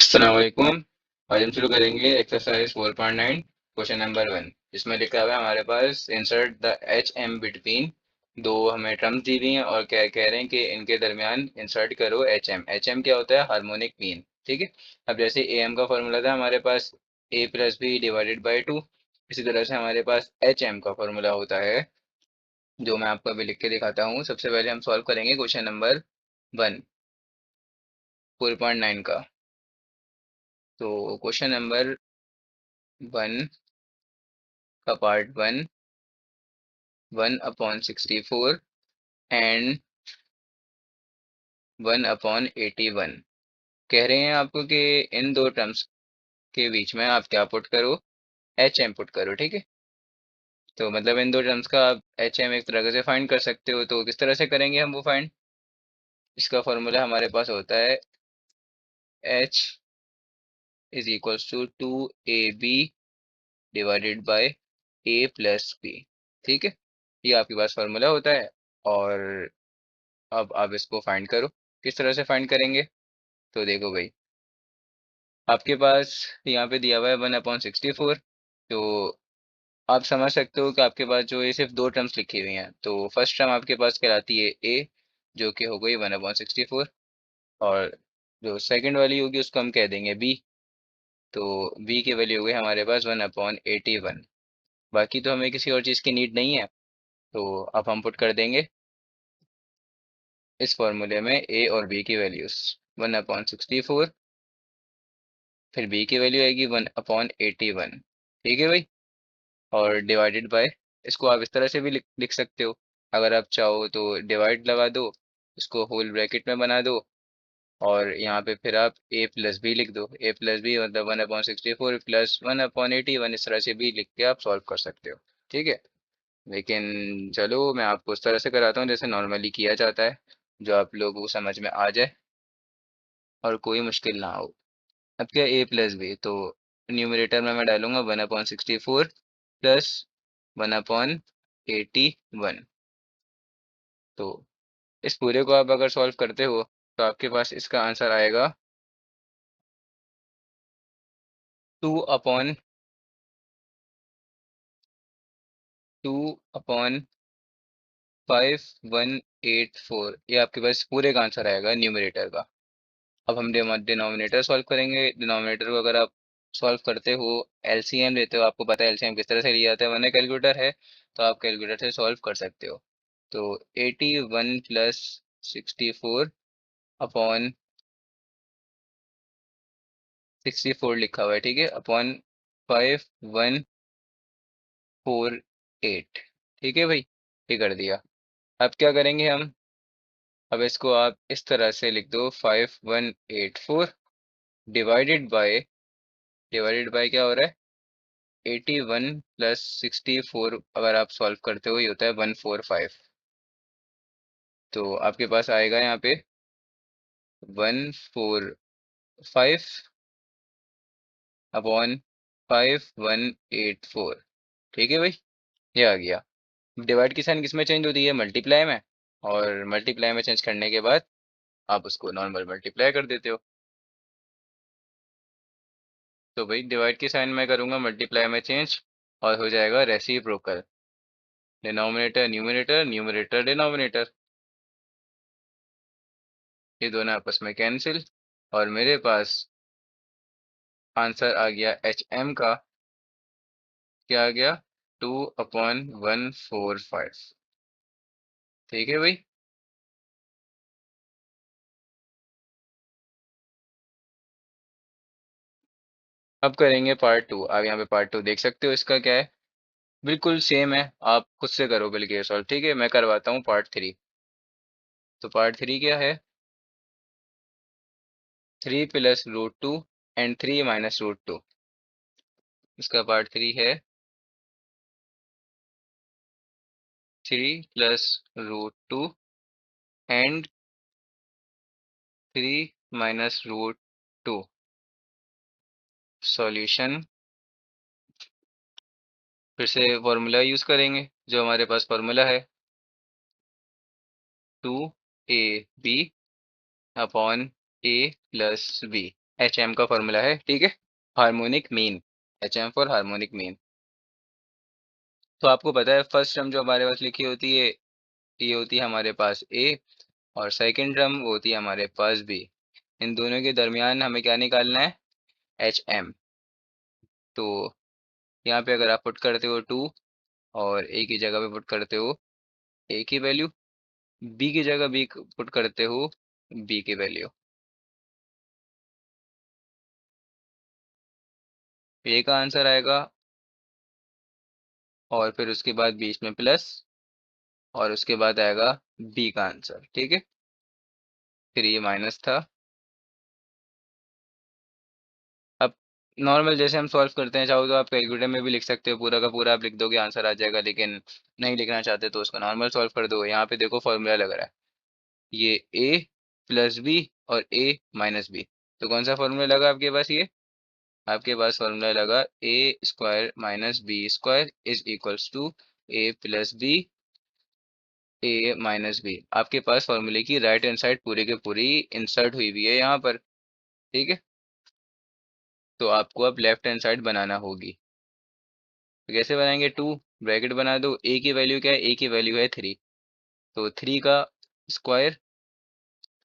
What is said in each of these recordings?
अस्सलाम वालेकुम। आज हम शुरू करेंगे एक्सरसाइज 4.9 क्वेश्चन नंबर 1। इसमें लिखा हुआ है हमारे पास insert the H M between. दो हमें टर्म्स दी हुई हैं और क्या कह रहे हैं कि इनके दरमियान इंसर्ट करो एच एम। एच एम क्या होता है? Harmonic mean. ठीक है। अब जैसे ए एम का फॉर्मूला था हमारे पास ए प्लस बी डिवाइडेड बाई 2, इसी तरह से हमारे पास एच एम का फॉर्मूला होता है, जो मैं आपको अभी लिख के दिखाता हूँ। सबसे पहले हम सॉल्व करेंगे क्वेश्चन नंबर 1 4.9 का। तो क्वेश्चन नंबर 1 का पार्ट 1 1/64 एंड 1/81 कह रहे हैं आपको कि इन दो टर्म्स के बीच में आप क्या पुट करो? एच एम पुट करो। ठीक है। तो मतलब इन दो टर्म्स का आप एच एम एक तरह से फाइंड कर सकते हो। तो किस तरह से करेंगे हम वो फाइंड? इसका फॉर्मूला हमारे पास होता है H is equals to 2ab divided by A plus B. ठीक है। ये आपके पास फॉर्मूला होता है। और अब आप इसको फाइंड करो। किस तरह से फाइंड करेंगे? तो देखो भाई, आपके पास यहाँ पे दिया हुआ है 1/64। तो आप समझ सकते हो कि आपके पास जो ये सिर्फ दो टर्म्स लिखी हुई हैं। तो फर्स्ट टर्म आपके पास कहलाती है ए, जो कि हो गई 1/64। और जो सेकंड वाली होगी उसको हम कह देंगे बी। तो बी की वैल्यू हो गई हमारे पास 1/81। बाकी तो हमें किसी और चीज़ की नीड नहीं है। तो अब हम पुट कर देंगे इस फॉर्मूले में ए और बी की वैल्यूज। 1/64, फिर बी की वैल्यू आएगी 1/81। ठीक है भाई। और डिवाइडेड बाय, इसको आप इस तरह से भी लिख सकते हो। अगर आप चाहो तो डिवाइड लगा दो, इसको होल ब्रैकेट में बना दो, और यहाँ पे फिर आप ए प्लस बी लिख दो। ए प्लस बी मतलब 1/64 प्लस 1/81, इस तरह से भी लिख के आप सॉल्व कर सकते हो। ठीक है। लेकिन चलो मैं आपको उस तरह से कराता हूँ जैसे नॉर्मली किया जाता है, जो आप लोगों को समझ में आ जाए और कोई मुश्किल ना हो। अब क्या ए प्लस बी, तो न्यूमरेटर में मैं डालूंगा 1/64 प्लस 1/81। तो इस पूरे को आप अगर सॉल्व करते हो तो आपके पास इसका आंसर आएगा 2/5184। ये आपके पास पूरे का आंसर आएगा न्यूमरेटर का। अब हम डिनोमिनेटर सॉल्व करेंगे। डिनोमिनेटर को अगर आप सॉल्व करते हो, एलसीएम लेते हो, आपको पता है एलसीएम किस तरह से लिया जाता है, वरना कैलकुलेटर है तो आप कैलकुलेटर से सॉल्व कर सकते हो। तो 81 प्लस 64 अपॉन 64 लिखा हुआ है। ठीक है। अपॉन 5148। ठीक है भाई, ये कर दिया। अब क्या करेंगे हम? अब इसको आप इस तरह से लिख दो 5184 डिवाइडेड बाय क्या हो रहा है? 81 प्लस 64 अगर आप सॉल्व करते हो ये होता है 145। तो आपके पास आएगा यहाँ पे 145 अपॉन 5184। ठीक है भाई, ये आ गया। डिवाइड की साइन किस में चेंज होती है? मल्टीप्लाई में। और मल्टीप्लाई में चेंज करने के बाद आप उसको नॉर्मल मल्टीप्लाई कर देते हो। तो भाई डिवाइड की साइन मैं करूँगा मल्टीप्लाई में चेंज, और हो जाएगा reciprocal. Denominator numerator, numerator denominator, ये दोनों आपस में कैंसिल, और मेरे पास आंसर आ गया एच एम का। क्या आ गया? 2/145। ठीक है भाई। अब करेंगे पार्ट 2। आप यहाँ पे पार्ट 2 देख सकते हो, इसका क्या है, बिल्कुल सेम है। आप खुद से करो बल्कि ये सॉल्व। ठीक है, मैं करवाता हूँ पार्ट 3। तो पार्ट 3 क्या है? 3 plus root 2 and 3 minus root 2। इसका पार्ट 3 है 3 plus root 2 and 3 minus root 2। Solution, फिर से फॉर्मूला यूज करेंगे जो हमारे पास फॉर्मूला है, 2ab upon a plus B. H M का फॉर्मूला है, ठीक है। Harmonic mean, H M for harmonic mean. तो आपको पता है फर्स्ट टर्म जो हमारे पास लिखी होती है ये होती है हमारे पास ए, और सेकंड टर्म वो होती है हमारे पास बी। इन दोनों के दरमियान हमें क्या निकालना है, एच एम। तो यहाँ पे अगर आप पुट करते हो 2 और ए की जगह पे पुट करते हो ए की वैल्यू, बी की जगह बी पुट करते हो बी की वैल्यू, ए का आंसर आएगा, और फिर उसके बाद बीच में प्लस, और उसके बाद आएगा बी का आंसर, ठीक है। फिर ये माइनस था। अब नॉर्मल जैसे हम सॉल्व करते हैं, चाहो तो आप कैलकुलेटर में भी लिख सकते हो, पूरा का पूरा आप लिख दोगे आंसर आ जाएगा, लेकिन नहीं लिखना चाहते तो उसको नॉर्मल सॉल्व कर दो। यहाँ पे देखो फॉर्मूला लग रहा है, ये ए प्लस बी और ए माइनस बी। तो कौन सा फॉर्मूला लगा आपके पास, ये आपके पास फॉर्मूला लगा a square minus b square is equals to a plus b a minus b. आपके पास फॉर्मूले की राइट हैंड साइड पूरी के पूरी इंसर्ट हुई हुई है यहाँ पर, ठीक है। तो आपको अब लेफ्ट हैंड साइड बनाना होगी। तो कैसे बनाएंगे, 2 ब्रैकेट बना दो, ए की वैल्यू क्या है, ए की वैल्यू है 3, तो 3 का स्क्वायर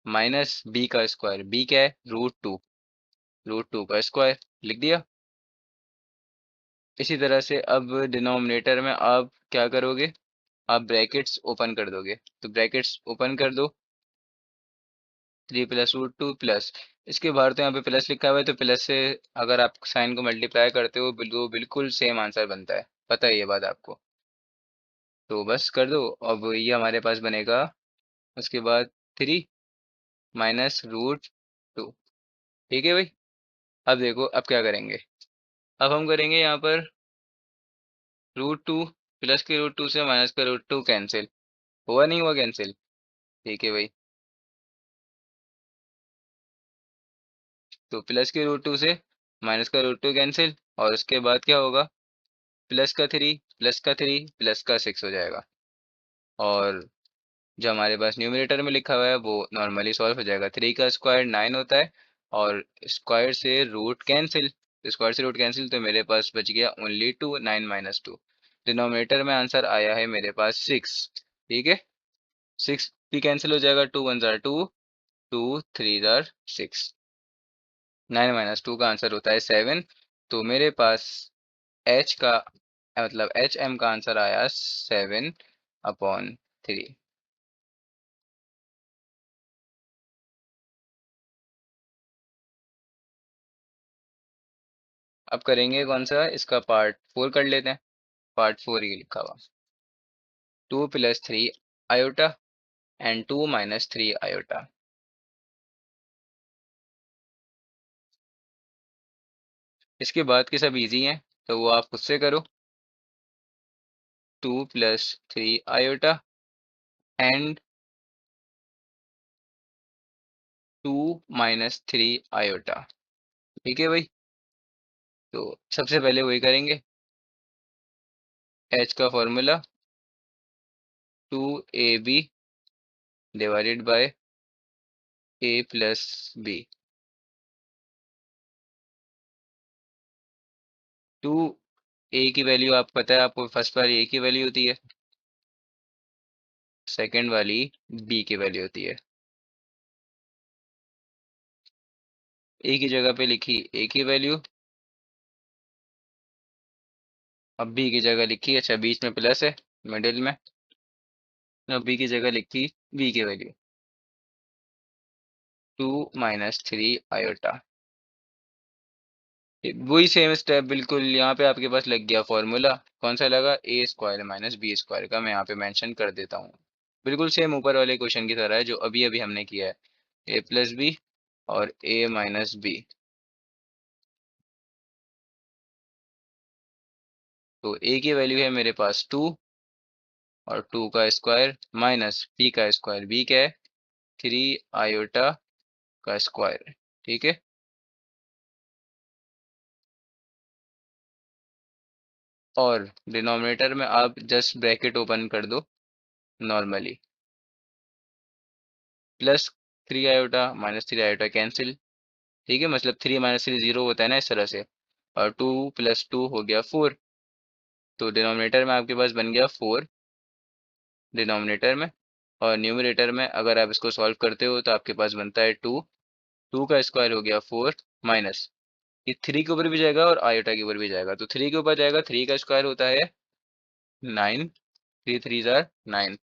माइनस बी का स्क्वायर, बी क्या है √2, √2 का स्क्वायर लिख दिया। इसी तरह से अब डिनोमिनेटर में आप क्या करोगे, आप ब्रैकेट्स ओपन कर दोगे, तो ब्रैकेट्स ओपन कर दो, 3 प्लस √2 प्लस, इसके बाहर तो यहाँ पे प्लस लिखा हुआ है, तो प्लस से अगर आप साइन को मल्टीप्लाई करते हो वो बिल्कुल सेम आंसर बनता है, पता है ये बात आपको। तो बस कर दो, अब ये हमारे पास बनेगा, उसके बाद 3 माइनस √2, ठीक है भाई। अब देखो अब क्या करेंगे, अब हम करेंगे यहाँ पर √2, प्लस के √2 से माइनस का √2 कैंसिल, हुआ नहीं हुआ कैंसिल, ठीक है भाई। तो प्लस के √2 से माइनस का √2 कैंसिल, और उसके बाद क्या होगा, प्लस का 3 प्लस का 3 प्लस का 6 हो जाएगा, और जो हमारे पास न्यूमरेटर में लिखा हुआ है वो नॉर्मली सॉल्व हो जाएगा। 3 का स्क्वायर 9 होता है, और स्क्वायर से रूट कैंसिल, स्क्वायर से रूट कैंसिल, तो मेरे पास बच गया ओनली 2, 9 माइनस 2। डिनोमिनेटर में आंसर आया है मेरे पास 6, ठीक है। 6 भी कैंसिल हो जाएगा, 2 1 जार 2, 2 3 जार 6, 9 माइनस 2 का आंसर होता है 7। तो मेरे पास एच का मतलब एच एम का आंसर आया 7/3। अब करेंगे कौन सा, इसका पार्ट 4 कर लेते हैं। पार्ट 4 ये लिखा हुआ, 2 plus 3 iota and 2 minus 3 iota. इसके बाद के सब इजी हैं, तो वो आप खुद से करो। 2 plus 3 iota and 2 minus 3 iota, ठीक है भाई। तो सबसे पहले वही करेंगे, एच का formula 2ab divided by A plus B. 2 A की वैल्यू आप पता है, आपको फर्स्ट वाली ए की वैल्यू होती है, सेकंड वाली बी की वैल्यू होती है। ए की जगह पे लिखी ए की वैल्यू, अब बी की जगह लिखी, अच्छा बीच में प्लस है मिडिल में, अब बी की जगह लिखी बी की वैल्यू 2 माइनस 3 आयोटा। वही सेम स्टेप बिल्कुल यहाँ पे आपके पास लग गया फॉर्मूला, कौन सा लगा, a square minus b square का मैं यहाँ पे मेंशन कर देता हूँ। बिल्कुल सेम ऊपर वाले क्वेश्चन की तरह है जो अभी अभी हमने किया है, ए प्लस बी और ए माइनस बी। तो ए की वैल्यू है मेरे पास 2, और 2 का स्क्वायर माइनस बी का स्क्वायर, बी क्या है 3 आयोटा का स्क्वायर, ठीक है। और डिनोमिनेटर में आप जस्ट ब्रैकेट ओपन कर दो normally, plus 3 iota minus 3 iota cancel, ठीक है, मतलब 3 माइनस 3 0 होता है ना, इस तरह से। और 2 प्लस 2 हो गया 4। तो डिनोमिनेटर में आपके पास बन गया 4 डिनोमिनेटर में। और न्यूमरेटर में अगर आप इसको सॉल्व करते हो तो आपके पास बनता है 2। 2 का स्क्वायर हो गया 4 माइनस, ये 3 के ऊपर भी जाएगा और आयोटा के ऊपर भी जाएगा, तो 3 के ऊपर जाएगा, 3 का स्क्वायर होता है 9, 3 3 जार 9।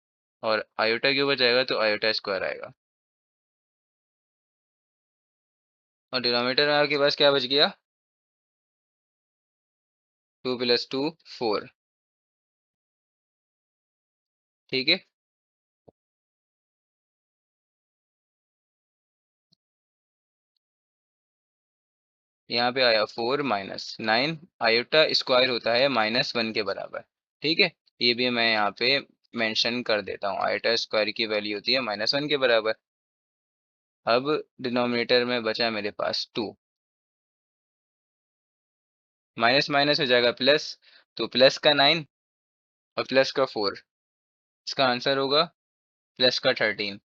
और आयोटा के ऊपर जाएगा तो आयोटा स्क्वायर आएगा। और डिनोमिनेटर में आपके पास क्या बच गया, 2 प्लस 2 4। ठीक है, यहाँ पे आया 4 माइनस 9, आयोटा स्क्वायर होता है -1 के बराबर। ठीक है, ये भी मैं यहाँ पे मेंशन कर देता हूँ, आयोटा स्क्वायर की वैल्यू होती है -1 के बराबर। अब डिनोमिनेटर में बचा मेरे पास 2, माइनस माइनस हो जाएगा प्लस, तो प्लस का 9 और प्लस का 4, इसका आंसर होगा प्लस का 13।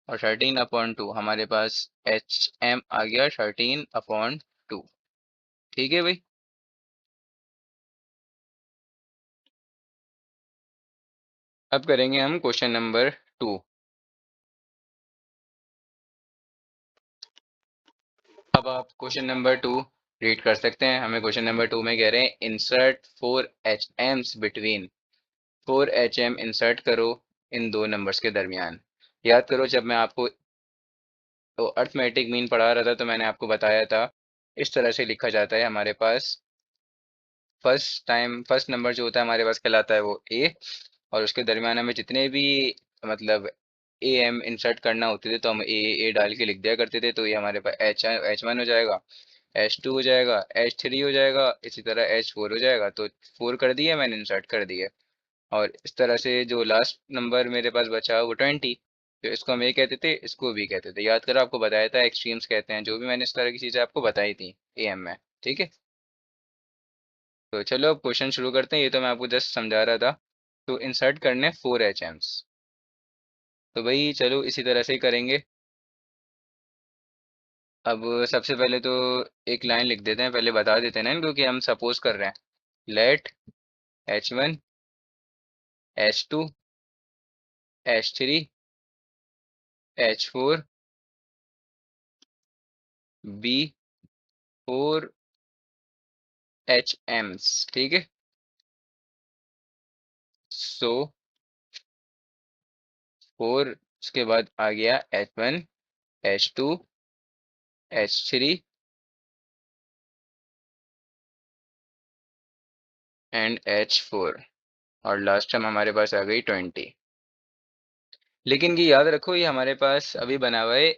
और 13/2 हमारे पास एच एम आ गया 13/2। ठीक है भाई। अब करेंगे हम क्वेश्चन नंबर 2। अब आप क्वेश्चन नंबर 2 रीड कर सकते हैं। हमें क्वेश्चन नंबर 2 में कह रहे हैं insert 4 HMs between, 4 HM insert करो इन दो नंबर्स के दरमियान। याद करो, जब मैं आपको तो अर्थमेटिक मीन पढ़ा रहा था तो मैंने आपको बताया था इस तरह से लिखा जाता है हमारे पास। फर्स्ट नंबर जो होता है हमारे पास कहलाता है वो ए, और उसके दरमियान हमें जितने भी मतलब ए एम इंसर्ट करना होते थे तो हम ए डाल के लिख दिया करते थे। तो ये हमारे पास H1 हो जाएगा, H2 हो जाएगा, H3 हो जाएगा, इसी तरह H4 हो जाएगा। तो 4 कर दिए मैंने, इंसर्ट कर दिए। और इस तरह से जो लास्ट नंबर मेरे पास बचा वो 20, तो इसको हम ए कहते थे, इसको बी कहते थे। याद करो, आपको बताया था एक्सट्रीम्स कहते हैं जो भी मैंने इस तरह की चीज़ें आपको बताई थी ए एम में। ठीक है, तो चलो अब क्वेश्चन शुरू करते हैं। ये तो मैं आपको जस्ट समझा रहा था। तो इंसर्ट करने 4 HMs, तो भाई चलो इसी तरह से ही करेंगे। अब सबसे पहले तो एक लाइन लिख देते हैं, पहले बता देते हैं ना इनको कि हम सपोज कर रहे हैं। Let H1 H2 H3 H4 be 4 HMs। ठीक है, सो 4, उसके बाद आ गया H1 H2 H3 and H4, और लास्ट टाइम हमारे पास आ गई 20। लेकिन ये याद रखो, ये हमारे पास अभी बना हुआ है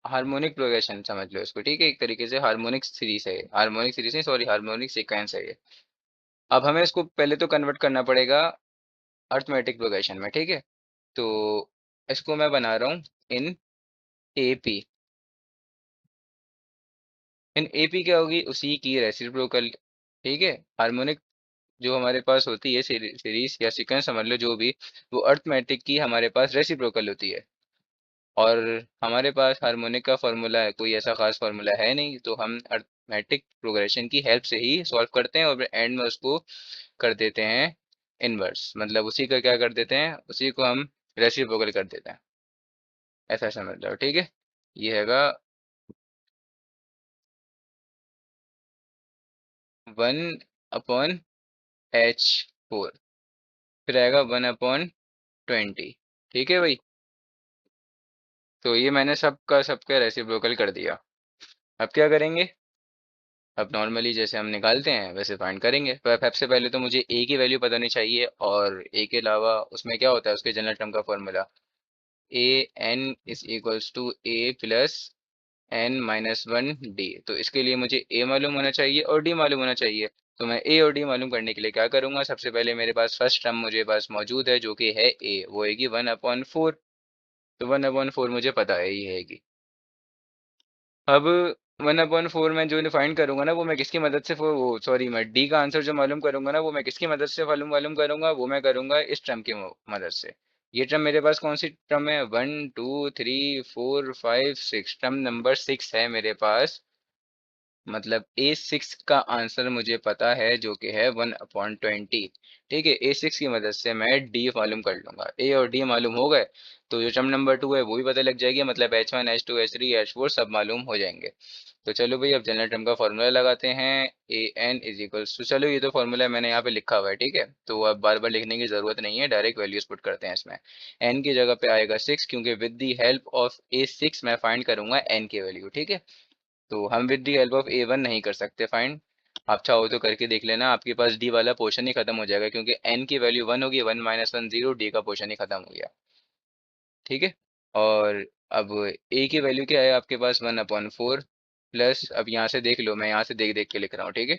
हार्मोनिक प्रोग्रेशन, समझ लो इसको। ठीक है, एक तरीके से हार्मोनिक सीरीज है, हार्मोनिक सीरीज नहीं सॉरी, हार्मोनिक सीक्वेंस है ये। अब हमें इसको पहले तो कन्वर्ट करना पड़ेगा अर्थमेटिक प्रोग्रेशन में। ठीक है, तो इसको मैं बना रहा हूँ इन एपी। इन एपी क्या होगी, उसी की रेसिप्रोकल। ठीक है, हार्मोनिक जो हमारे पास होती है सीरीज या सीक्वेंस समझ लो जो भी, वो अर्थमेटिक की हमारे पास रेसिप्रोकल होती है। और हमारे पास हार्मोनिक का फॉर्मूला है, कोई ऐसा खास फॉर्मूला है नहीं, तो हम अर्थमेटिक प्रोग्रेशन की हेल्प से ही सॉल्व करते हैं और एंड में उसको कर देते हैं इनवर्स, मतलब उसी का क्या कर देते हैं, उसी को हम रेसिप्रोकल कर देते हैं। ऐसा समझ लो। ठीक है, ये हैगा 1/H4, फिर आएगा 1/20। ठीक है भाई, तो ये मैंने सबका सबका रेसिप्रोकल कर दिया। अब क्या करेंगे, अब नॉर्मली जैसे हम निकालते हैं वैसे फाइंड करेंगे। पर सबसे पहले तो मुझे ए की वैल्यू पता नहीं चाहिए, और ए के अलावा उसमें क्या होता है, उसके जनरल टर्म का formula a n is equals to a plus n-1 d। तो इसके लिए मुझे ए मालूम होना चाहिए और डी मालूम होना चाहिए। तो मैं ए और डी मालूम करने के लिए क्या करूंगा, सबसे पहले मेरे पास फर्स्ट टर्म मुझे पास मौजूद है जो कि है ए, वो हैगी 1/4। तो 1/4 मुझे पता है ये हैगी। अब 1/4 में जो फाइंड करूंगा ना, वो मैं किसकी मदद से, वो सॉरी, मैं डी का आंसर जो मालूम करूंगा ना, वो मैं किसकी मदद से मालूम मालूम करूंगा, वो मैं करूंगा इस टर्म की मदद से। ये टर्म मेरे पास कौन सी टर्म है, 1 2 3 4 5 6, टर्म नंबर 6 है मेरे पास। मतलब A6 का आंसर मुझे पता है जो कि है 1/20। ठीक है, A6 की मदद से मैं D मालूम कर लूंगा, A और D मालूम हो गए तो जो टर्म नंबर 2 है वो भी पता लग जाएगी, मतलब H1 H2 H3 H4 सब मालूम हो जाएंगे। तो चलो भाई अब जनरल टर्म का फॉर्मूला लगाते हैं। AN इज इक्वल्स टू, चलो ये तो फॉर्मूला मैंने यहाँ पे लिखा हुआ है, ठीक है, तो अब बार बार लिखने की जरूरत नहीं है, डायरेक्ट वैल्यूज पुट करते हैं इसमें। N की जगह पे आएगा 6, क्योंकि with the help of A6 मैं फाइंड करूंगा N की वैल्यू, ठीक है। तो हम with the help of A1 नहीं कर सकते फाइंड, आप चाहो तो करके देख लेना, आपके पास डी वाला पोर्शन ही खत्म हो जाएगा, क्योंकि एन की वैल्यू 1 होगी, 1 - 1 0, डी का पोर्शन ही खत्म हो गया, ठीक है। और अब ए की वैल्यू क्या है आपके पास, 1/4 प्लस, अब यहाँ से देख लो, मैं यहाँ से देख देख के लिख रहा हूँ, ठीक है,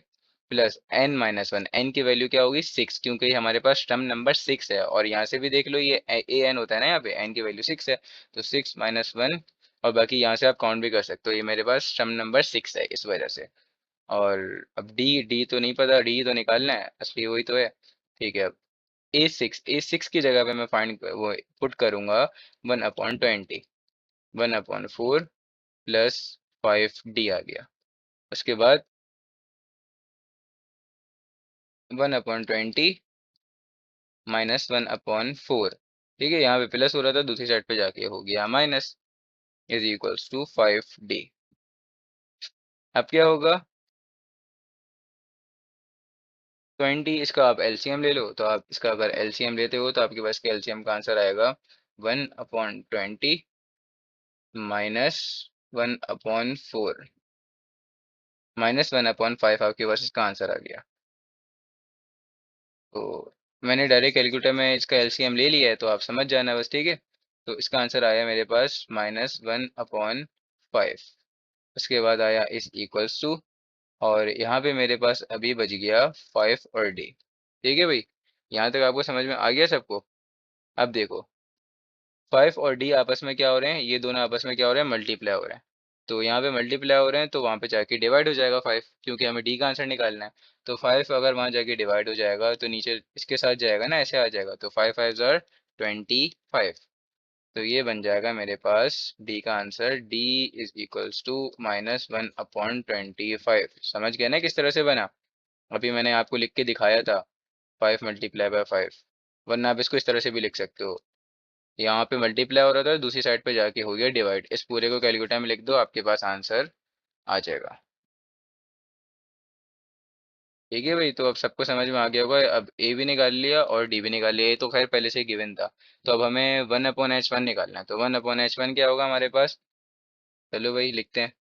प्लस n - 1, एन की वैल्यू क्या होगी 6, क्योंकि हमारे पास टर्म नंबर 6 है, और यहाँ से भी देख लो ये ए एन होता है ना, यहाँ पे एन की वैल्यू 6 है, तो 6 - 1, और बाकी यहाँ से आप काउंट भी कर सकते हो, ये मेरे पास टर्म नंबर 6 है इस वजह से। और अब डी डी तो नहीं पता, डी तो निकालना है, असली वही तो है, ठीक है। अब ए सिक्स की जगह पे मैं फाइंड वो पुट करूंगा 1/20, 1/4 प्लस 5D आ गया। उसके बाद 1/20 -1/4, ठीक है, यहाँ पे प्लस हो रहा था, दूसरी साइड पे जाके हो गया minus, is equals to 5D। अब क्या होगा, 20, इसका आप एलसीएम ले लो, तो आप इसका अगर एलसीएम लेते हो तो आपके पास एलसीएम का आंसर आएगा 1/20 -1/4 -1/5, आपके पास इसका आंसर आ गया। तो मैंने डायरेक्ट कैलकुलेटर में इसका एलसीएम ले लिया है, तो आप समझ जाना बस, ठीक है। तो इसका आंसर आया मेरे पास -1/5। उसके बाद आया इस इक्वल्स टू, और यहाँ पे मेरे पास अभी बच गया 5 और D, ठीक है भाई। यहाँ तक आपको समझ में आ गया सबको। अब देखो 5 और D आपस में क्या हो रहे हैं, ये दोनों आपस में क्या हो रहे हैं, मल्टीप्लाई हो रहे हैं। तो यहाँ पे मल्टीप्लाई हो रहे हैं तो वहाँ पे जाके डिवाइड हो जाएगा 5, क्योंकि हमें D का आंसर निकालना है। तो 5 अगर वहाँ जाके डिवाइड हो जाएगा तो नीचे इसके साथ जाएगा ना, ऐसे आ जाएगा, तो 5 5 ज़ार 25। तो ये बन जाएगा मेरे पास D का answer, D is equals to -1/25। समझ गए ना किस तरह से बना, अभी मैंने आपको लिख के दिखाया था, 5 × 5, वरना आप इसको इस तरह से भी लिख सकते हो, यहाँ पे मल्टीप्लाई हो रहा था, दूसरी साइड पे जाके हो गया डिवाइड, इस पूरे को कैलकुलेटर में लिख दो, आपके पास आंसर आ जाएगा। ठीक है भाई, तो अब सबको समझ में आ गया होगा, अब ए भी निकाल लिया और डी भी निकाल लिया, ये तो खैर पहले से गिवन था। तो अब हमें 1/H1 निकालना है, तो 1/H1 क्या होगा हमारे पास, चलो भाई लिखते हैं,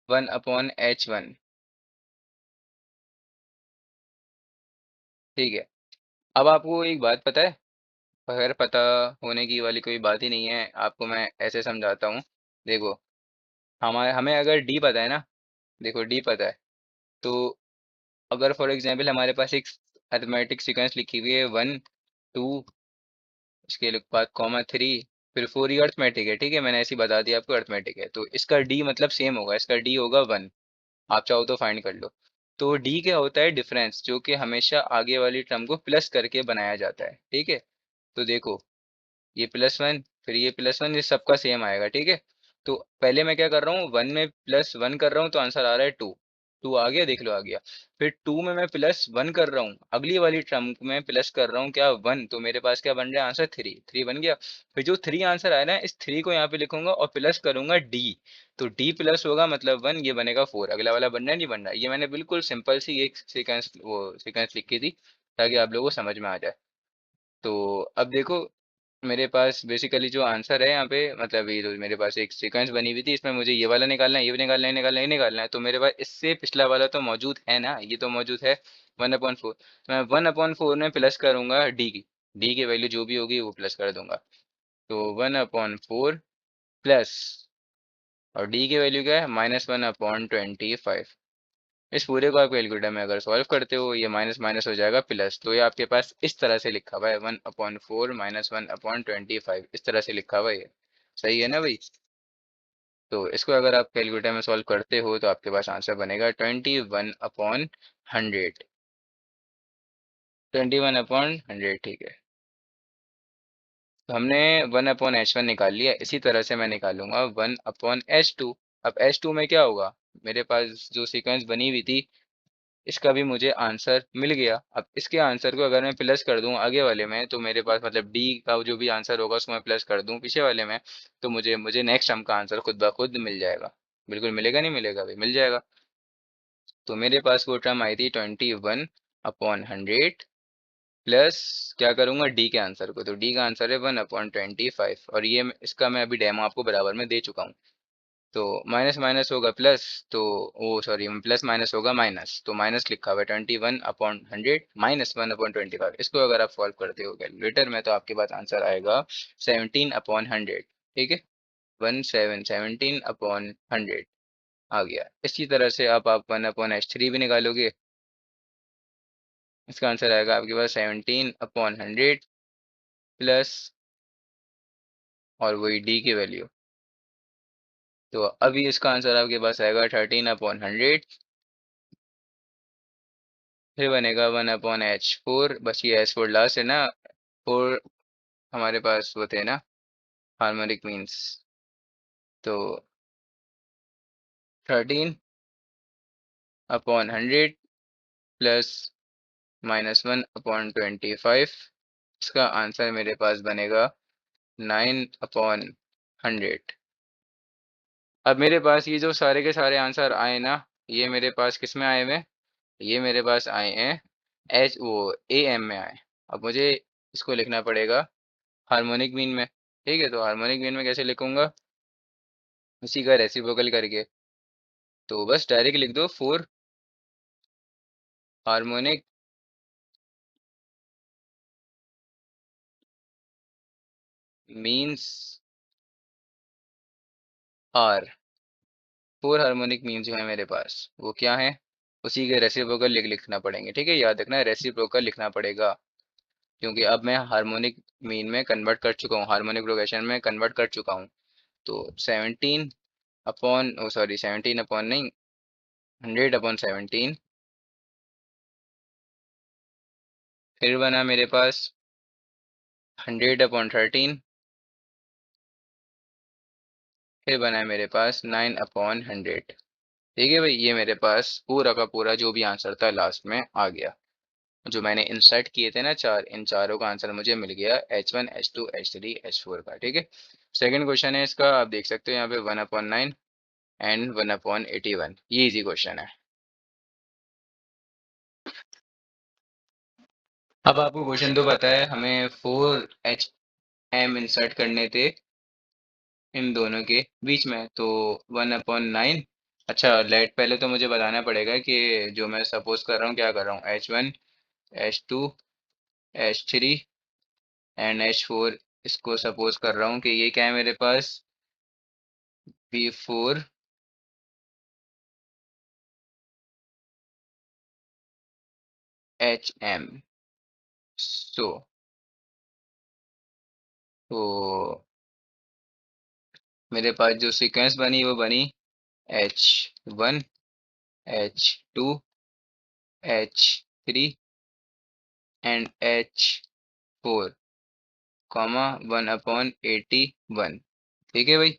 1/H1, ठीक है। अब आपको एक बात पता है, अगर पता होने की वाली कोई बात ही नहीं है, आपको मैं ऐसे समझाता हूँ। देखो, हमारे हमें अगर डी पता है ना, देखो डी पता है, तो अगर फॉर एग्जांपल हमारे पास एक अरिथमेटिक सीक्वेंस लिखी हुई है 1 2, इसके बाद कॉमा 3, फिर 4, ये अरिथमेटिक है, ठीक है, मैंने ऐसे ही बता दिया आपको अरिथमेटिक है, तो इसका डी मतलब सेम होगा, इसका डी होगा 1, आप चाहो तो फाइंड कर लो। तो डी क्या होता है, डिफरेंस, जो कि हमेशा आगे वाली टर्म को प्लस करके बनाया जाता है, ठीक है। तो देखो, ये +1, फिर ये +1, ये सबका सेम आएगा, ठीक है। तो पहले मैं क्या कर रहा हूँ, 1 में +1 कर रहा हूँ, तो आंसर आ रहा है 2, 2 आ गया, देख लो आ गया। फिर 2 में मैं +1 कर रहा हूँ, अगली वाली टर्म में प्लस कर रहा हूँ क्या, 1, तो मेरे पास क्या बन रहा है आंसर, 3, 3 बन गया। फिर जो 3 आंसर आया ना, इस 3 को यहाँ पे लिखूंगा और प्लस करूंगा डी, तो डी प्लस होगा मतलब 1, ये बनेगा 4, अगला वाला बन रहा है नहीं बन रहा है, ये मैंने बिल्कुल सिंपल सी एक सीक्वेंस, वो सीक्वेंस लिखी थी ताकि आप लोगों को समझ में आ जाए। तो अब देखो, मेरे पास बेसिकली जो आंसर है यहाँ पे, मतलब ये जो मेरे पास एक सीक्वेंस बनी हुई थी, इसमें मुझे ये वाला निकालना है, ये भी निकालना है, निकालना है, ये निकालना है, तो मेरे पास इससे पिछला वाला तो मौजूद है ना, ये तो मौजूद है 1/4, तो मैं 1/4 में प्लस करूंगा डी की वैल्यू जो भी होगी वो प्लस कर दूंगा, तो 1/4 प्लस, और डी की वैल्यू क्या है, -1/25। इस पूरे को आप कैलकुलेटर में अगर सॉल्व करते हो, ये माइनस माइनस हो जाएगा प्लस, तो ये आपके पास इस तरह से लिखा हुआ है, 1/4 -1/25, इस तरह से लिखा हुआ है ये, सही है ना भाई। तो इसको अगर आप कैलकुलेटर में सॉल्व करते हो तो आपके पास आंसर बनेगा 21/100, 21/100, ठीक है। तो हमने 1/H1 निकाल लिया, इसी तरह से मैं निकालूंगा 1/H2। अब H2 में क्या होगा, मेरे पास जो सीक्वेंस बनी हुई थी इसका भी मुझे आंसर मिल गया। अब इसके आंसर को अगर मैं प्लस कर दूं आगे वाले में, तो मेरे पास मतलब डी का जो भी आंसर होगा उसको मैं प्लस कर दूं पीछे वाले में, तो मुझे मुझे नेक्स्ट टर्म का आंसर खुद ब खुद मिल जाएगा। बिल्कुल मिलेगा, नहीं मिलेगा भाई, मिल जाएगा। तो मेरे पास वो टर्म आई थी 21/100 प्लस, क्या करूंगा, डी के आंसर को, तो डी का आंसर है 1/25, और ये इसका मैं अभी डेमो आपको बराबर में दे चुका हूँ। तो माइनस माइनस होगा प्लस, तो वो सॉरी प्लस माइनस होगा माइनस, तो माइनस लिखा हुआ है 21/100 -1/25। इसको अगर आप सॉल्व करते हो कैलकुलेटर में तो आपके पास आंसर आएगा 17/100। ठीक है, 17/100 आ गया। इसी तरह से आप 1/H3 भी निकालोगे, इसका आंसर आएगा आपके पास 17/100 प्लस, और वही डी की वैल्यू, तो अभी इसका आंसर आपके पास आएगा 13/100। फिर बनेगा 1/H4, बस ये H4 लास्ट है ना, फोर हमारे पास वो थे ना हार्मोनिक मीन्स, तो 13/100 प्लस -1/25, इसका आंसर मेरे पास बनेगा 9/100। अब मेरे पास ये जो सारे के सारे आंसर आए ना, ये मेरे पास किस में आए हुए हैं, ये मेरे पास आए हैं एच वो ए एम में आए। अब मुझे इसको लिखना पड़ेगा हार्मोनिक मीन में। ठीक है, तो हार्मोनिक मीन में कैसे लिखूंगा, उसी का रेसिप्रोकल करके, तो बस डायरेक्ट लिख दो 4 harmonic means are. 4 harmonic means जो है मेरे पास वो क्या है, उसी के रेसिप्रोकल लिखना पड़ेंगे। ठीक है, याद रखना रेसिप्रोकल लिखना पड़ेगा, क्योंकि अब मैं हार्मोनिक मीन में कन्वर्ट कर चुका हूँ, हार्मोनिक प्रोग्रेशन में कन्वर्ट कर चुका हूँ। तो 17 अपॉन नहीं, 100/17, फिर बना मेरे पास 100/13, फिर बना है मेरे पास 9/100। ठीक है भाई, ये मेरे पास पूरा का पूरा जो भी आंसर था लास्ट में आ गया। जो मैंने इंसर्ट किए थे ना चार, इन चारों का आंसर मुझे मिल गया H1 H2 H3 H4 का। ठीक है, सेकंड क्वेश्चन है इसका, आप देख सकते हो यहाँ पे 1/9 एंड 1/81, ये इजी क्वेश्चन है। अब आपको क्वेश्चन तो पता है, हमें 4HM इंसर्ट करने थे इन दोनों के बीच में, तो 1/9। अच्छा, लेट पहले तो मुझे बताना पड़ेगा कि जो मैं सपोज कर रहा हूँ क्या कर रहा हूँ, H1 H2 H3 and H4, इसको सपोज कर रहा हूँ कि ये क्या है मेरे पास, V4HM। सो तो मेरे पास जो सीक्वेंस बनी वो बनी H1 H2 H3 and H4 comma 1/81। ठीक है भाई,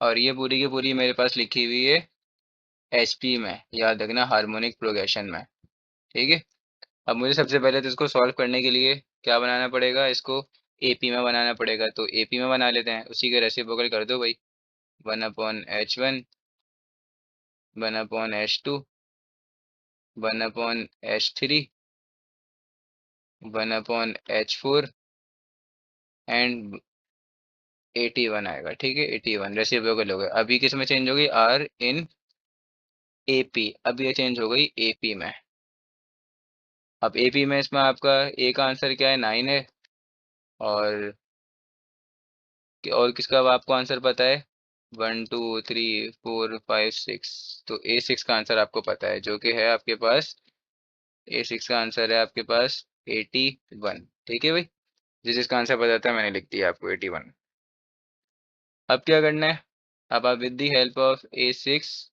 और ये पूरी की पूरी मेरे पास लिखी हुई है HP में, याद रखना हार्मोनिक प्रोग्रेशन में। ठीक है, अब मुझे सबसे पहले तो इसको सॉल्व करने के लिए क्या बनाना पड़ेगा, इसको AP में बनाना पड़ेगा, तो AP में बना लेते हैं, उसी के रेसिप्रोकल कर दो भाई। 1/H1, 1/H2, 1/H3, 1/H4 and 81 आएगा। ठीक है, 81 रेसिप्रोकल हो गया। अभी किस में चेंज हो गई, R इन AP, अब ये चेंज हो गई AP में। अब AP में इसमें आपका A का आंसर क्या है, 9 है, और किसका अब आपको आंसर पता है, 1 2 3 4 5 6, तो A6 का आंसर आपको पता है, जो कि है आपके पास, A6 का आंसर है आपके पास 81। ठीक है भाई, जिसका आंसर पता था मैंने लिख दिया आपको 81। अब क्या करना है, अब आप with the help of A6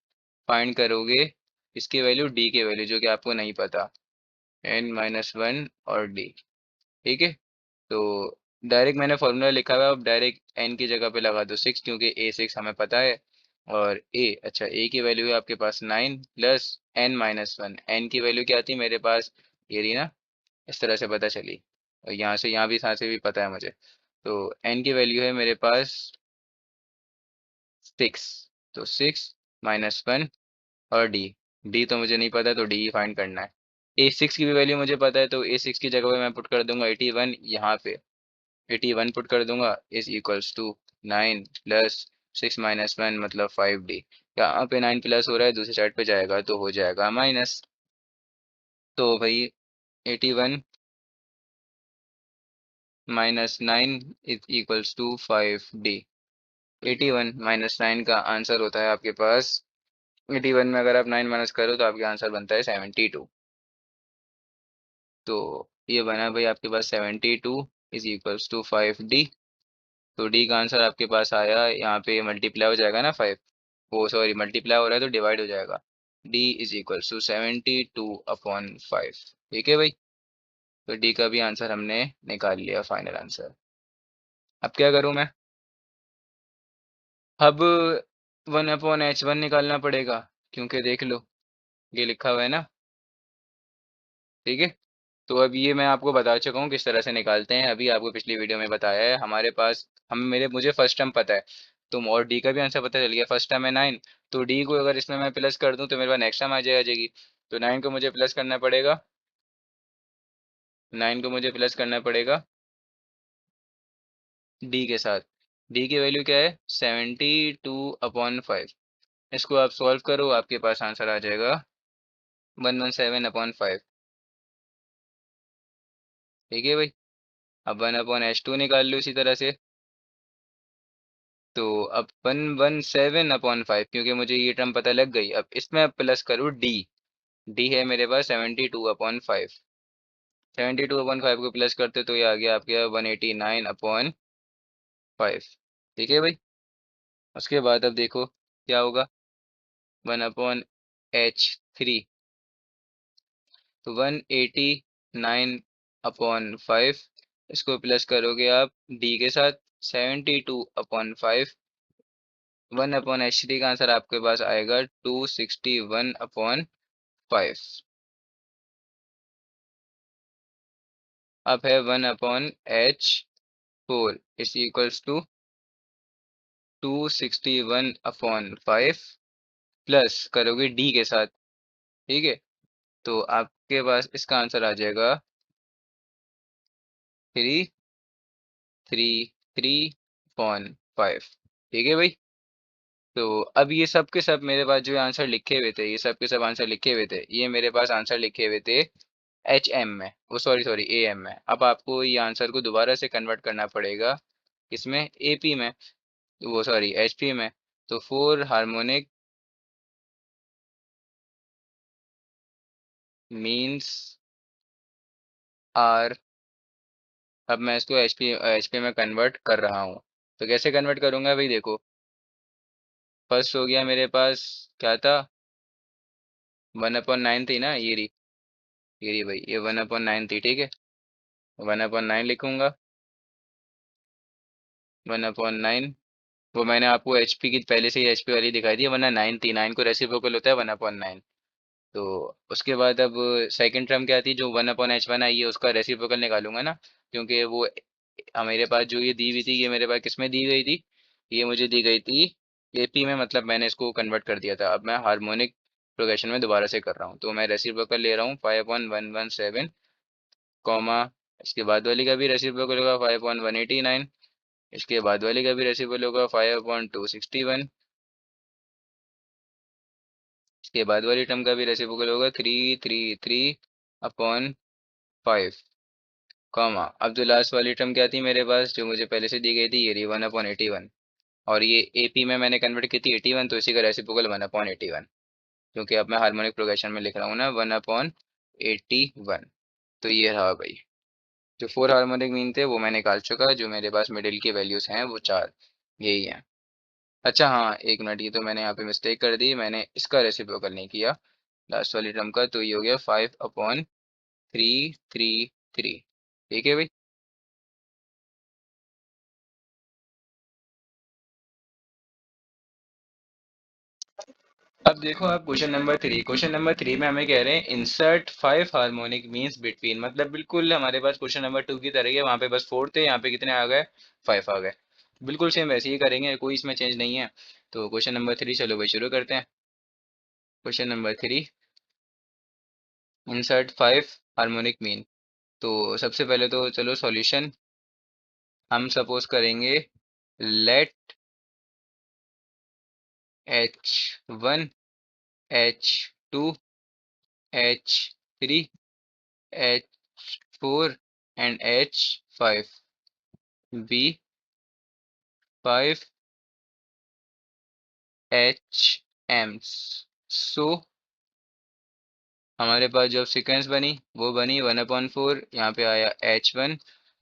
find करोगे इसकी वैल्यू, D की वैल्यू, जो कि आपको नहीं पता, N-1 और D। ठीक है। तो डायरेक्ट मैंने फॉर्मूला लिखा हुआ है, अब डायरेक्ट एन की जगह पे लगा दो 6, क्योंकि ए 6 हमें पता है। और ए, अच्छा ए की वैल्यू है आपके पास 9 प्लस n-1। एन की वैल्यू क्या थी मेरे पास, ये रही ना, इस तरह से पता चली। और यहाँ से यहाँ भी, यहाँ से भी पता है मुझे। तो एन की वैल्यू है मेरे पास 6। तो 6-1 और डी, डी तो मुझे नहीं पता, तो डी ही फाइंड करना है। ए 6 की भी वैल्यू मुझे पता है, तो ए 6 की जगह पे मैं पुट कर दूंगा 81 यहाँ पे। 81 पुट कर दूंगा इज इक्वल्स टू 9 प्लस 6-1 मतलब 5d। यहाँ पे 9 प्लस हो रहा है, दूसरी साइड पे जाएगा तो हो जाएगा माइनस। तो भाई 81 minus 9 is equals to 5d। 81 - 9 का आंसर होता है आपके पास, 81 में अगर आप 9 माइनस करो तो आपका आंसर बनता है 72। तो ये बना भाई आपके पास 72 इज इक्वल्स टू 5d। तो डी का आंसर आपके पास आया, यहाँ पे मल्टीप्लाई हो जाएगा ना 5, वो सॉरी मल्टीप्लाई हो रहा है तो डिवाइड हो जाएगा। D is equals to 72/5। ठीक है भाई। तो डी का भी आंसर हमने निकाल लिया, फाइनल आंसर। अब क्या करूँ मैं, अब 1/h1 निकालना पड़ेगा, क्योंकि देख लो ये लिखा हुआ है ना। ठीक है। तो अब ये मैं आपको बता चुका हूँ किस तरह से निकालते हैं, अभी आपको पिछली वीडियो में बताया है। हमारे पास, हम मेरे मुझे फर्स्ट टर्म पता है, तुम और डी का भी आंसर पता चल गया। फर्स्ट टर्म है 9, तो डी को अगर इसमें मैं प्लस कर दूं तो मेरे पास नेक्स्ट टर्म आ जाएगी। तो 9 को मुझे प्लस करना पड़ेगा, 9 को मुझे प्लस करना पड़ेगा डी के साथ। डी की वैल्यू क्या है, 72/5। इसको आप सॉल्व करो, आपके पास आंसर आ जाएगा 117/5। ठीक है भाई। अब 1/h2 निकाल लो इसी तरह से। तो अब 117/5, क्योंकि मुझे ये टर्म पता लग गई। अब इसमें अब प्लस करूँ डी, डी है मेरे पास 72/5। 72/5 को प्लस करते तो ये आ गया आपके 189/5। ठीक है भाई। उसके बाद अब देखो क्या होगा, 1/h3। तो 189/5, इसको प्लस करोगे आप डी के साथ 72/5। 1/h3 का आंसर आपके पास आएगा 261/5। अब है 1/h4 is equals to 261/5 plus करोगे डी के साथ। ठीक है। तो आपके पास इसका आंसर आ जाएगा 333/5। ठीक है भाई। तो अब ये सब के सब मेरे पास जो आंसर लिखे हुए थे, ये सब के सब आंसर लिखे हुए थे, ये मेरे पास आंसर लिखे हुए थे एच एम में, वो सॉरी सॉरी ए एम में। अब आपको ये आंसर को दोबारा से कन्वर्ट करना पड़ेगा इसमें ए पी में, वो सॉरी एच पी में। तो 4 हार्मोनिक मीन्स आर। अब मैं इसको एच पी में कन्वर्ट कर रहा हूँ। तो कैसे कन्वर्ट करूँगा भाई, देखो फर्स्ट हो गया मेरे पास, क्या था, 1/9 थी ना, ये रही भाई, ये 1/9 थी। ठीक है। 1/9 लिखूंगा, 1/9। वो मैंने आपको एचपी की पहले से ही एचपी वाली दिखाई थी, वरना 9 थी, 9 को रेसिप्रोकल होता है 1/9। तो उसके बाद अब सेकंड टर्म क्या थी, जो 1/h1 आई है उसका रेसिप्रोकल निकालूंगा ना, क्योंकि वो मेरे पास जो ये दी हुई थी, ये मेरे पास किस में दी गई थी, ये मुझे दी गई थी एपी में, मतलब मैंने इसको कन्वर्ट कर दिया था। अब मैं हार्मोनिक प्रोग्रेशन में दोबारा से कर रहा हूँ, तो मैं रेसिप्रोकल ले रहा हूँ 5/117, कॉमा इसके बाद वाली का भी रेसिप्रोकल होगा 5/189, इसके बाद वाले का भी रेसिपल होगा 5/261, इसके बाद वाली टर्म का भी रेसिप्रोकल होगा 333/5, कॉमा अब जो लास्ट वाली टर्म क्या थी मेरे पास, जो मुझे पहले से दी गई थी, ये रही 1/81। और ये एपी में मैंने कन्वर्ट की थी 81, तो इसी का रेसिप्रोकल 1/81, क्योंकि अब मैं हार्मोनिक प्रोग्रेशन में लिख रहा हूँ ना 1/81। तो ये रहा भाई, जो 4 हार्मोनिक मीन थे वो मैं निकाल चुका, जो मेरे पास मिडिल की वैल्यूज हैं वो 4 यही हैं। अच्छा हाँ, एक मिनट, ये तो मैंने यहाँ पे मिस्टेक कर दी, मैंने इसका रेसिप्रोकल नहीं किया लास्ट वाली टर्म का, तो ये हो गया 5/333। ठीक है भाई। अब देखो आप क्वेश्चन नंबर 3 में हमें कह रहे हैं इंसर्ट 5 हार्मोनिक मीन्स बिटवीन, मतलब बिल्कुल हमारे पास क्वेश्चन नंबर 2 की तरह ही है, वहां पे बस 4 थे, यहाँ पे कितने आ गए, 5 आ गए। बिल्कुल सेम वैसे ही करेंगे, कोई इसमें चेंज नहीं है। तो क्वेश्चन नंबर 3 चलो भाई शुरू करते हैं। Question number 3, insert 5 harmonic mean. तो सबसे पहले तो चलो सॉल्यूशन हम सपोज करेंगे, let H1, H2, H3, H4 and H5 be 5 HMs। So हमारे पास जो सीक्वेंस बनी वो बनी 1/4, यहाँ पे आया H1,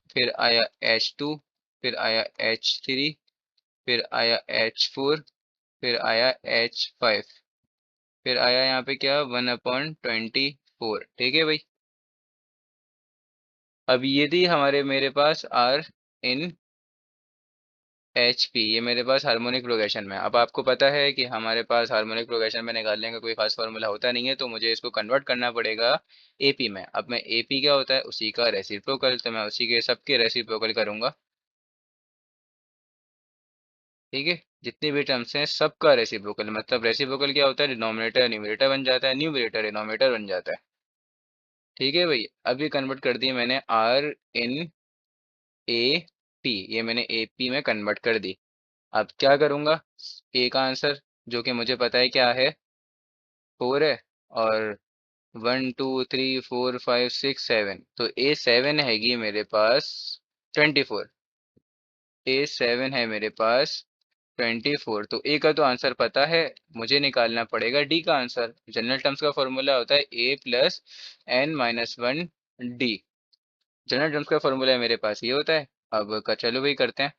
फिर आया H2, फिर आया H3, फिर आया H4, फिर आया H5, फिर आया यहाँ पे क्या 1/24। ठीक है भाई। अब ये थी हमारे मेरे पास आर इन एच पी, ये मेरे पास हार्मोनिक प्रोग्रेशन में। अब आपको पता है कि हमारे पास हार्मोनिक प्रोग्रेशन में निकालने का कोई खास फार्मूला होता नहीं है, तो मुझे इसको कन्वर्ट करना पड़ेगा एपी में। अब मैं एपी क्या होता है, उसी का रेसिप्रोकल, तो मैं उसी के सबके रेसिप्रोकल करूंगा। ठीक है, जितनी भी टर्म्स हैं सबका रेसिप्रोकल, मतलब रेसिप्रोकल क्या होता है, डिनोमिनेटर न्यूमरेटर बन जाता है, न्यूमरेटर डिनोमिनेटर बन जाता है। ठीक है भाई, अभी कन्वर्ट कर दी मैंने आर इन ए पी, ये मैंने ए पी में कन्वर्ट कर दी। अब क्या करूंगा, ए का आंसर जो कि मुझे पता है क्या है, 4 है, और 1 2 3 4 5 6 7, तो A7 हैगी मेरे पास 24। A7 है मेरे पास 24, तो ए का तो आंसर पता है, मुझे निकालना पड़ेगा डी का आंसर। जनरल टर्म्स का फॉर्मूला होता है A+N-1 डी। जनरल टर्म्स का फॉर्मूला है मेरे पास ये होता है। अब का चलो वही करते हैं।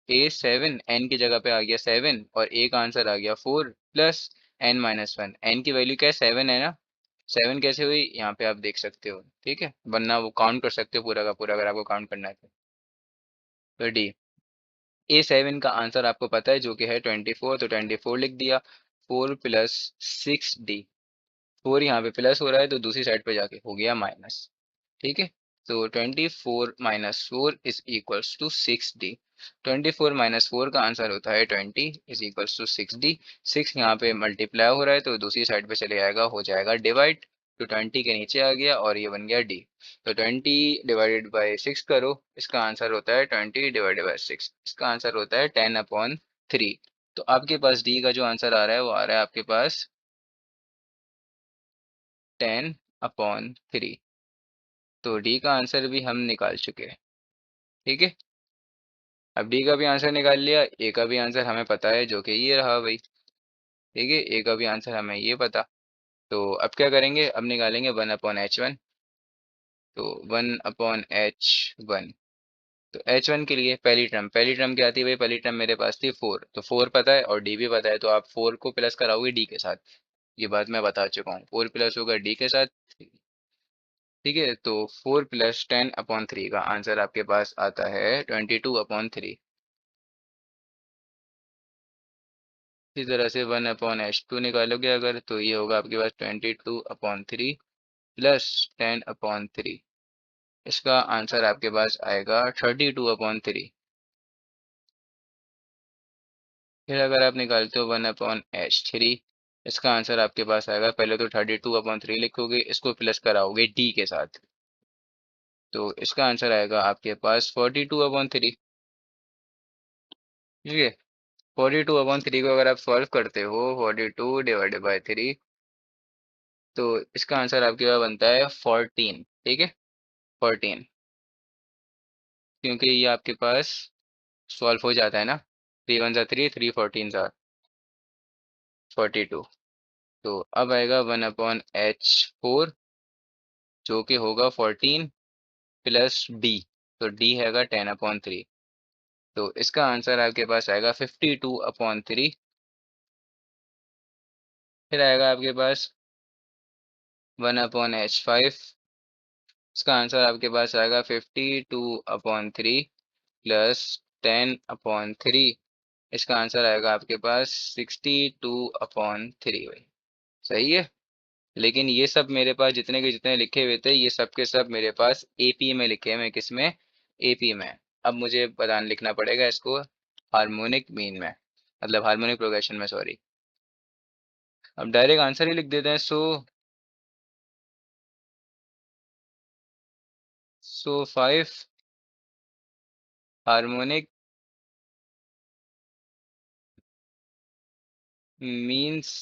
A7, एन की जगह पे आ गया 7, और ए का आंसर आ गया 4 प्लस N-1। एन की वैल्यू क्या है, 7 है ना। 7 कैसे हुई, यहाँ पे आप देख सकते हो। ठीक है, वरना वो काउंट कर सकते हो पूरा का पूरा, अगर आपको काउंट करना है तो डी। A7 का आंसर आपको पता है जो कि है 24, तो 24 लिख दिया। 4 + 6 डी, 4 यहाँ पे प्लस हो रहा है तो दूसरी साइड पे जाके हो गया माइनस। ठीक है, तो 24 - 4 = 6 डी। 24 - 4 का आंसर होता है 20 = 6 डी। 6 यहाँ पे मल्टीप्लाई हो रहा है तो दूसरी साइड पे चले आएगा, हो जाएगा डिवाइड। तो 20 के नीचे आ गया और ये बन गया डी। तो 20 ÷ 6 करो, इसका आंसर होता है 20 ÷ 6, इसका आंसर होता है 10/3। तो आपके पास डी का जो आंसर आ रहा है वो आ रहा है आपके पास 10/3। तो डी का आंसर भी हम निकाल चुके हैं। ठीक है, अब डी का भी आंसर निकाल लिया, ए का भी आंसर हमें पता है जो कि ये रहा भाई। ठीक है, ए का भी आंसर हमें ये पता। तो अब क्या करेंगे, अब निकालेंगे 1/H1। तो 1/H1, तो H1 के लिए पहली टर्म क्या थी भाई, पहली टर्म मेरे पास थी 4, तो 4 पता है और डी भी पता है, तो आप 4 को प्लस कराओगे डी के साथ। ये बात मैं बता चुका हूँ, 4 प्लस होगा डी के साथ। ठीक है, तो 4 + 10/3 का आंसर आपके पास आता है 22/3। इसी तरह से 1/H2 निकालोगे अगर, तो ये होगा आपके पास 22/3 प्लस 10/3, इसका आंसर आपके पास आएगा 32/3। फिर अगर आप निकालते हो 1/H3, इसका आंसर आपके पास आएगा, पहले तो 32/3 लिखोगे, इसको प्लस कराओगे डी के साथ, तो इसका आंसर आएगा आपके पास 42/3। ठीक है, 42/3 को अगर आप सॉल्व करते हो, 42 ÷ 3, तो इसका आंसर आपके पास बनता है 14। ठीक है, 14, क्योंकि ये आपके पास सॉल्व हो जाता है ना, 3 × 1 = 3, 3 × 14 = 42। तो अब आएगा 1/H4 जो कि होगा 14 प्लस डी, तो डी हैगा 10/3, तो इसका आंसर आपके पास आएगा 52/3। फिर आएगा आपके पास 1/H5, इसका आंसर आपके पास आएगा 52/3 प्लस 10/3, इसका आंसर आएगा आपके पास 62/3 भाई। सही है। लेकिन ये सब मेरे पास जितने के जितने लिखे हुए थे, ये सब के सब मेरे पास एपी में लिखे हुए हैं। किस में? एपी में। अब मुझे बताना लिखना पड़ेगा इसको हार्मोनिक मीन में, मतलब हार्मोनिक प्रोग्रेशन में, सॉरी। अब डायरेक्ट आंसर ही लिख देते हैं। सो 5 हार्मोनिक मीन्स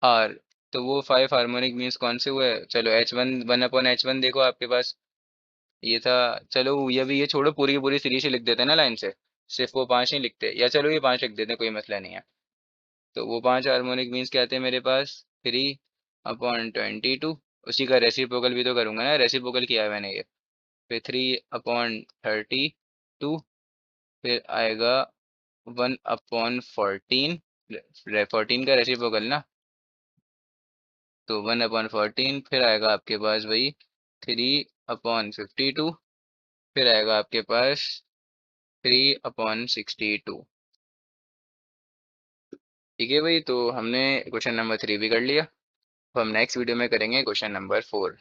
आर। तो वो 5 हार्मोनिक मीन्स कौन से हुए? चलो H1 देखो आपके पास, ये था। चलो ये छोड़ो, पूरी की पूरी सीरीज ही लिख देते हैं ना लाइन से, सिर्फ वो 5 नहीं लिखते, या चलो ये 5 लिख देते हैं, कोई मसला नहीं है। तो वो 5 हार्मोनिक मीन्स क्या आते हैं मेरे पास? 3/22। उसी का रेसिप्रोकल भी तो करूंगा ना, रेसिप्रोकल किया है मैंने ये। फिर 3/32, फिर आएगा 1/14। 14 का रेसिप्रोकल ना, तो 1/14, फिर आएगा आपके पास वही 3/52, फिर आएगा आपके पास 3/62। ठीक है भाई, तो हमने क्वेश्चन नंबर 3 भी कर लिया। अब हम नेक्स्ट वीडियो में करेंगे क्वेश्चन नंबर 4।